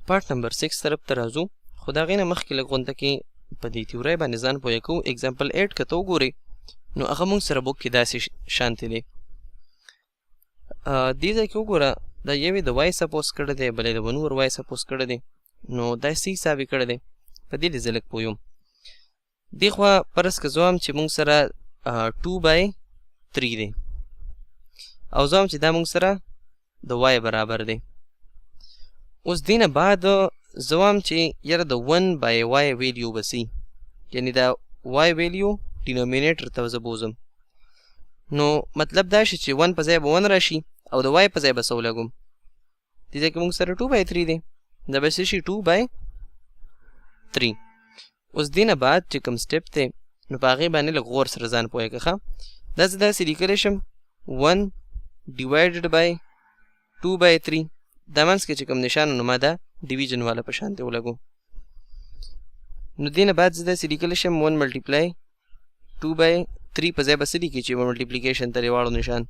پارت نمبر 6 طرف ته راځو خو د هغې نه مخکې لږ غونډه کې په دې تیورۍ باندې ځان پوه کوو. اگزامپل 8 که ته وګورې نو هغه موږ سره بوک کې داسې شانتې دی. دې ځای کې وګوره دا یوې د وای سپوز کړی دی بلې د ونور وای سپوز کړی دی نو دا سی حساب یې کړی دی. په دې زه لږ پوه یم. دې خوا فرض که زه وایم چې موږ سره 2/3 دی او زه وایم چې دا موږ سره د وای برابر دی. اوس دې نه بعد زه وایم چې یاره د 1/y ویلیو به سي یعنې دا وای ویلیو ډینومینیټر ته زه بوزم نو مطلب دا شي چې 1 په ځای به 1 راشي او د وای په ځای به څه ولګوم. دې ځای کې موږ سره 2/3 دی دا به څه شي 2/3. اوس دې نه بعد چې کوم سټپ دی نو په هغې باندې لږ غور سره ځان پوهه کړه. دا زه داسې لیکلی شم 1/2/3 دا منځ کې چې کوم نشان نو ما دا ډیویژن والا په شان دی ولګو. نو دې نه بعد زه داسې لیکلی شم 1 ملټیپلای 2/3 په ځای به څه لیکي چې ملټیپلیکیشن ته واړو نشان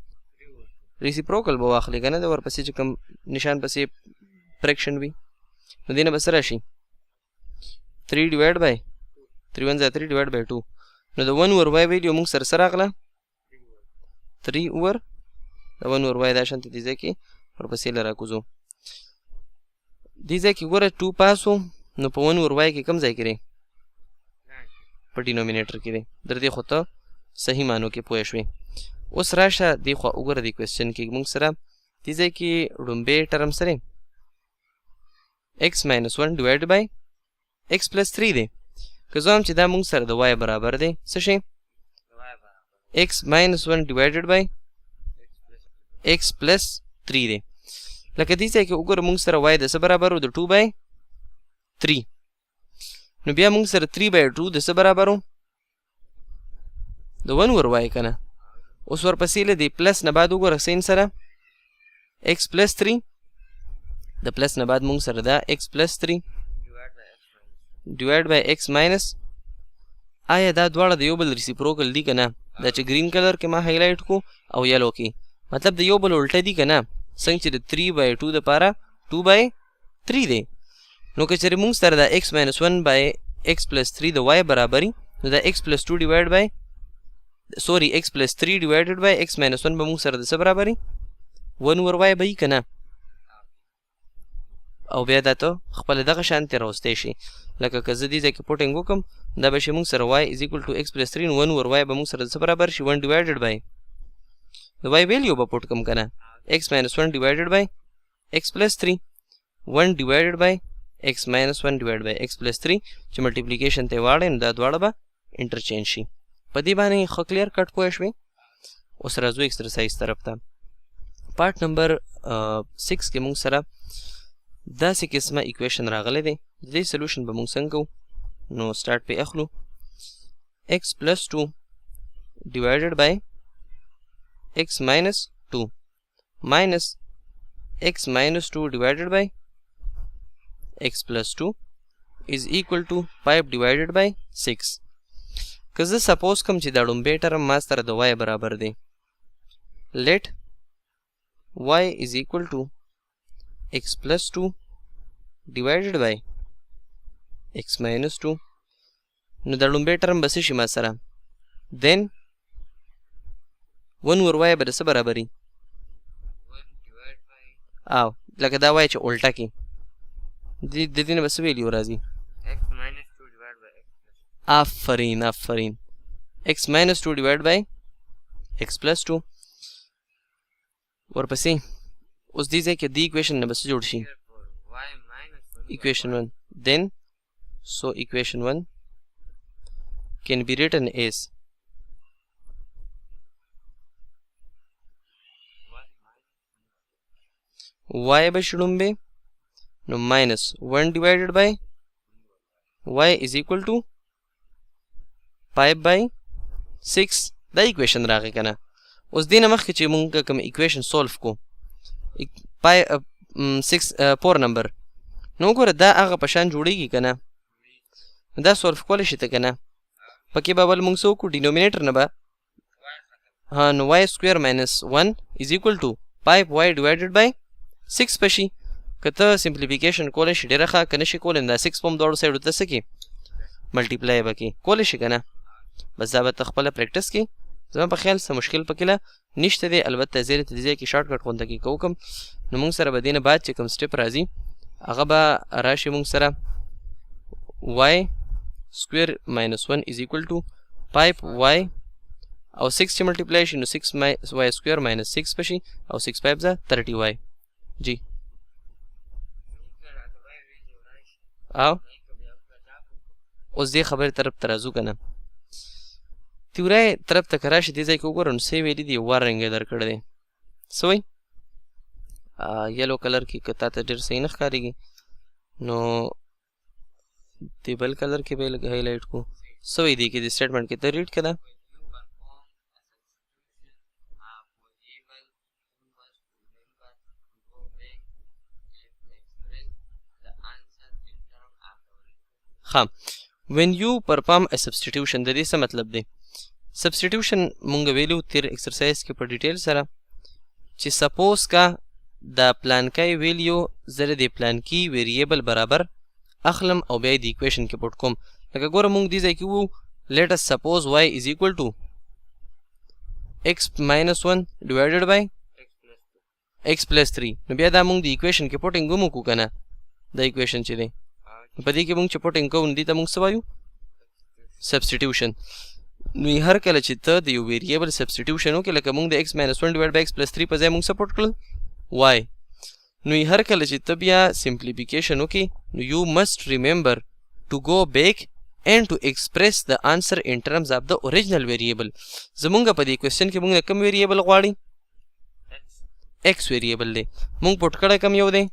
ریسیپروکل به واخلي که نه د ورپسې چې کوم نشان پسې فریکشن وي نو دې نه به څه راشي 3/3 نو د 1/y ویلیو موږ سره څه راغله 3 د 1/y دا شانتې دې ځای کې ورپسې له راکوزو. دې ځای کې ګوره 2 پاسو نو په 1/y کې کوم ځای کې دی په ډینومینیټر کې دی. در دې خو ته صحیح معنو کې پوه شوې. اوس راشه دې خوا وګوره دې کوېسچن کې موږ سره دې ځای کې ړومبی ټرم سره x - 1/x+3 دی. که زه وایم چې دا موږ سره د y برابر دی څه شی x - 1/x+3 دی. لکه دې ځای کې وګوره موږ سره y د څه برابر و د 2/3 نو بیا موږ سره 3/2 د څه برابر و د 1/y که نه. اوس ورپسې له دې پلس نه بعد وګوره سین سره x+3 د پلس نه بعد موږ سره دا x+3 ډیوایډ بای x ماینس. آیا دا دواړه د یو بل ریسیپروکل دي که نه؟ دا چې ګرین کلر کې ما هایلایټ کو او یلو کې مطلب د یو بل الټه دي که نه څنګه چې د 3/2 دپاره 2/3 دی. نو که چېرې موږ سره دا x - 1/x+3 د y برابري نو دا x+2 ډیوایډ بای x+3 ډیوایډډ بای x - 1 به موږ سره د څه برابري 1/y به یي که نه او بیا دا ته خپله دغه شانتې راوستی شي. لکه که زه دې ځای کې پوټینګ وکړم دا به شي موږ سره y = x+3 نو 1/y به موږ سره د څه برابر شي 1 ډیوایډډ بای د y ویلیو به پوټ کړم که نه x - 1 ډیوایډډ بای x+3 1 ډیوایډډ بای x - 1 ډیوایډ بای x+3 چې ملټیپلیکیشن ته واړئ نو دا دواړه به انټرچینج شي. په دې باندې ښه کلیر کټ پوه شوې. اوس راځو ایکسرسایز طرف ته. پارت نمبر 6 کې موږ سره داسې قسمه ایکویشن راغلی دی. د دې سلوشن به موږ څنګه کوو نو سټارټ پې اخلو x+2 ډیوایډډ بای x - 2 minus x - 2 divided by x+2 is equal to 5 divided by 6. که زه سپوز کوم چې دا ړومبی ټرم ما سره د y برابر دی let y is equal to x+2 divided by x - 2 نو دا ړومبی ټرم به څه شي ما سره then 1/y به د څه برابري او لکه دا وایي چې الټه کې د دې نه به څه ویلیو راځي آفرین x - 2 ډیوایډ بای x+2 ورپسې اوس دې ځای کې د ایکویشن نه به څه جوړ شي equation 1 then so equation 1 can be written as y by ړومبی نو minus 1 divided by y is equal to 5/6 دا equation راغی که نه. اوس دې نه مخکې چې مونږ کوم equation solve کو 4 نمبر نو ګوره دا هغه په شان جوړیږي که نه دا solve کولی شي ته که نه پکې به بل مونږ څه وکړو ډینومینیټر نه به نو y² - 1 is equal to 5y divided by 6 به شي. کته سمپلیفیکیشن کولای شي ډیره ښه کنه شي کولای دا 6 پم دوړو سایډو ته سکی ملټیپلای وکي کولای شي کنه بس دا به خپل پریکټیس کی زما په خیال څه مشکل پکې لا نشته دی البته زیره ته ځای کې شارټ کټ غونډه کې کوم نو موږ سره به دینه بعد چې کوم سټپ راځي هغه به راشي موږ سره y square minus 1 is equal to 5y او 6 چې ملټیپلای شي نو 6y square minus 6 بشي او 6 5 ځه 30y جی او اوس دې خبرې طرف ته راځو کنه تیورای طرف ته کراشي دې ځای کې وګورم څه ویلي دي ور رنګ درکړی دی څه وایي یلو کلر کې که تا ته ډېر صحیح نه ښکارېږي نو دې بل کلر کې به یې لږ هایلایټ کړو څه وایي دې کې دې سټیټمنټ کې ته ریډ کړه ها when you perform a substitution د دې څه مطلب دی substitution مونږ ویلو تیر ایکسرسایز کې په ډیټیل سره چې سپوز کا د پلانکای ویلیو زره د پلانکی ویریبل برابر اخلم او بیا د ایکویشن کې پټ کوم لکه ګوره مونږ دې ځای کې وو let us suppose y is equal to x minus 1 divided by x plus 3 نو بیا دا مونږ د ایکویشن کې پټینګ ومو کو کنه د ایکویشن چې دی په دې کې مونږ چې پټینګ کوو دې ته مونږ څه وایو سبسټیټیوشن نو هر کله چې ته د یو ویریبل سبسټیټیوشن وکړې لکه مونږ د x minus 1 divided by x plus 3 په ځای مونږ سپورټ کړل y نو هر کله چې ته بیا سمپلیفیکیشن وکړې نو یو must remember to go back and to express the answer in terms of the original variable زمونږ په دې کوېسچن کې مونږ کوم ویریبل غواړي x ویریبل دی مونږ پټ کړی کوم یو دی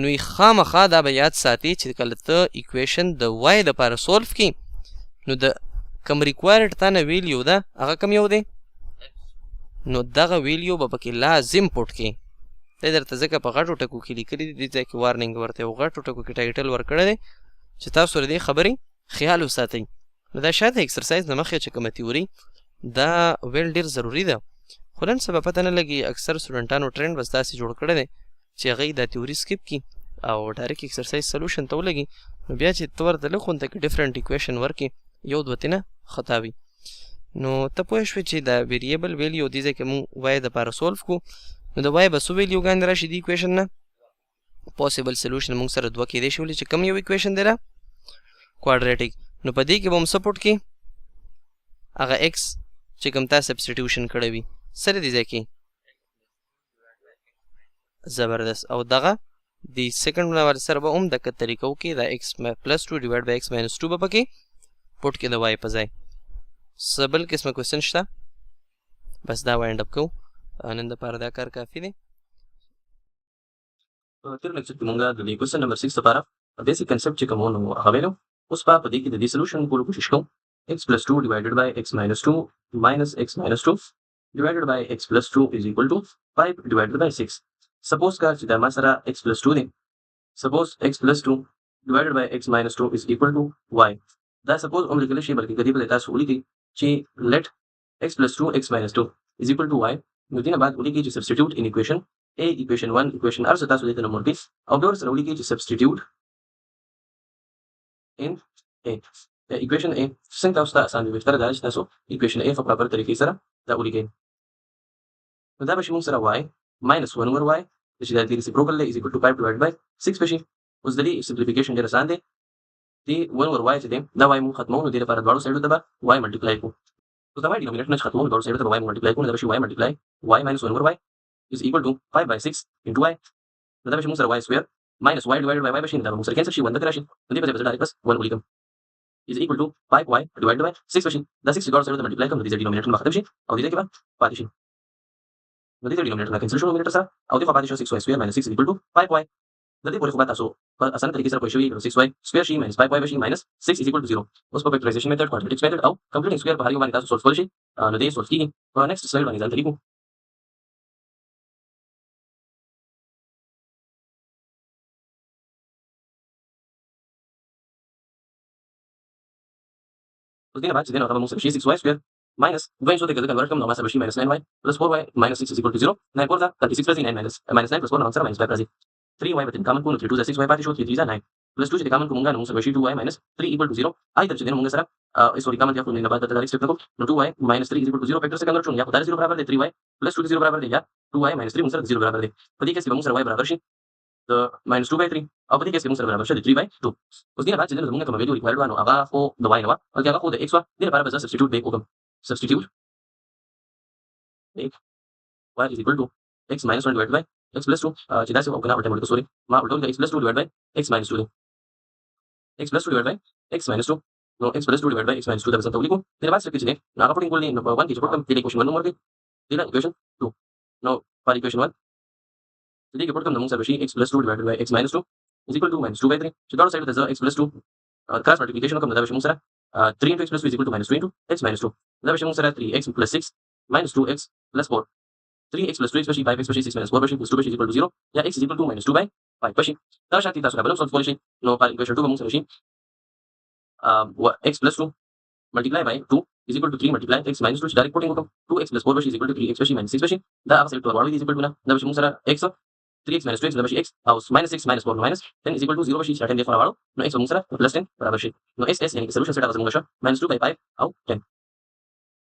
نو خامخا دا به یاد ساتي چې کله ته ایکویشن د y دپاره سولف کړي نو د کوم ریکوایرډ تا نه ویلیو ده هغه کوم یو دی نو دغه ویلیو به پکې لازم پټ کړي دی درته ځکه په غټو ټکو کې لیکلي دي دې ځای کې وارنینګ ورته یو غټو ټکو کې ټایټل ورکړی دی چې تاسو د دې خبرې خیال وساتئ نو دا شاید ایکسرسایز نه مخکې چې کومه تیوري دا ویل ډېر ضروري ده خو نن سبا پته نه لګي اکثر سټوډنټانو ټرینډ بس داسې جوړ کړی دی چې هغوی دا تیوري سکیپ کړي او ډایرکټ ایکسرسایز سلوشن ته ولګي نو بیا چې ته ورته لږ غونته کې ډفرنټ ایکویشن ورکړي یو دوه تینه خطا وي نو ته پوه شوې چې دا ویریبل ویلیو دې ځای کې مونږ وای دپاره سولف کړو نو د وای به څو ویلیوګانې راشي د ایکویشن نه پاسبل سلوشن مونږ سره دوه کېدی شي ولې چې کوم یو ایکویشن دی را کوادریټیک نو په دې کې به هم څه پټ کړي هغه ایکس چې کوم تا سبسټیټیوشن کړی وي سره دې ځای کې زبردست او دغه د سیکنډ نمبر سره به هم دغه طریقو کې دا x plus 2 divided by x minus 2 به پکې پټ کې د y په ځای څه بل قسمه کوېسچن شته بس دا وایند اپ کوو نن دپاره دا کار کافي دی تېر لیکچر کې مونږ د دې کوېسچن نمبر 6 لپاره بیسیک کنسپټ چې کوم نو هغه ویلو اوس په دې کې د دې سلوشن کولو کوشش کوم x plus 2 divided by x minus 2 minus x minus 2 divided by x plus 2 is equal to 5 divided by 6 suppose کا چې دا ما سره x plus 2 دی suppose x plus 2 divided by x minus 2 is equal to y دا suppose هم لیکلی شي بلکې کدی بل تاسو ولیکئ چې let x plus 2 x minus 2 is equal to y نو دینه بعد ولیکئ چې substitute in equation a equation 1 equation ارڅ تاسو دې ته نمبر کې او بیا سره ولیکئ چې substitute in a equation a څنګه تاسو ته آسان وي تر دا چې تاسو equation a په پراپر طریقې سره دا ولیکئ نو دا به شي موږ سره y minus 1 over y چې دا د reciprocal is equal to 5 divided by 6 بشي اوس د دې simplification ډېر آسان دی دی 1 over y چې دی دا y مو ختمو نو دې لپاره دواړو سایډو ته به y ملټیپلای کوو نو دا y ډینومینیټر نه ختمو دواړو سایډو ته به y ملټیپلای کوو نو دا به شي y ملټیپلای y minus 1 over y is equal to 5 by 6 into y نو دا به شي موږ سره y square minus y divided by y بشي دا به موږ سره کینسل شي 1 دغه راشي نو دې په ځای به ډایرکټ بس 1 ولیکم is equal to 5y divided by 6 بشي دا 6 دواړو سایډو ته ملټیپلای کوم نو دې ډینومینیټر ختم شي او دې کې به پاتې شي نو دې ډینومینیټر نه کینسل شو نومینیټر سره او دې خو پاتې شو 6y square minus 6 is equal to 5y د دې پورې خو به تاسو په اسانه طریقې سره پوه شئ 6y square شي minus 5y به شي minus 6 is equal to 0 اوس په فیکټرایزیشن میتھډ کوادریټکس میتھډ او کمپلیټینګ سکوير په هر یو باندې تاسو سولف کولی شئ نو دې سولف کیږي په نیکسټ سلاید باندې ځان طریقو اوس دې نه بعد چې دې نو موږ سره شي 6y square minus 2 ته کله کنورټ کوم نو ما سره شي minus 9y plus 4y minus 6 is equal to 0 9 4 36 plus 9 minus 9 plus 4 نو سره minus 5 راځي 3y within common ko 3 2 6y pati show 3 3 9 plus 2 jadi common ko munga no sa 2y minus 3 equal to 0 ai dar jadi munga sara sorry common ya ko na bata dari step ko no 2y minus 3 is equal to 0 factor से convert होने या को 0 बराबर दे 3y plus 2 0 बराबर दे या 2y minus 3 munga 0 बराबर दे पदी केस के munga y बराबर shi the minus 2 by 3 अब पदी केस के munga बराबर shi 3 by 2 उस दिन बाद jadi munga का value required वा no aga ko the y na और क्या aga ko the x वा दिन बराबर substitute दे को substitute y is equal to x minus 1 divided by x plus 2 jeda se kena ulta sorry ma ulta x plus 2 divided by x minus 2 x plus 2 divided by x minus 2 no x plus 2 divided by x minus 2 da sabta uliko then बाद से किसी ना putting equal number 1 की support kam equation 1 number dila equation 2 now for equation 1 jadi ke put kam namung sarvashi x plus 2 divided by x minus 2 is equal to minus 2 by 3 so dot side there's x plus 2 cross multiplication kam da mung sara 3 into x plus 2 is equal to minus 2 into x minus 2 da mung sara 3x plus 6 minus 2x plus 4 3x plus 2x 5x 6 minus 4 plus 2 is equal to 0 या x is equal to minus 2 by 5 pashi da shanti ta sudah belum solve solution no para equation 2 kamu solution x plus 2 multiply by 2 is equal to 3 multiply x minus 2 direct putting ko 2x plus 4 is equal to 3x minus 6 pashi da aka select to is equal to na da bashi musara x 3x minus 2x da bashi x house minus 6 minus 4 minus 10 is equal to 0 bashi certain therefore awalo no x musara plus 10 barabar shi no s yani solution set aka musara minus 2 by 5 au 10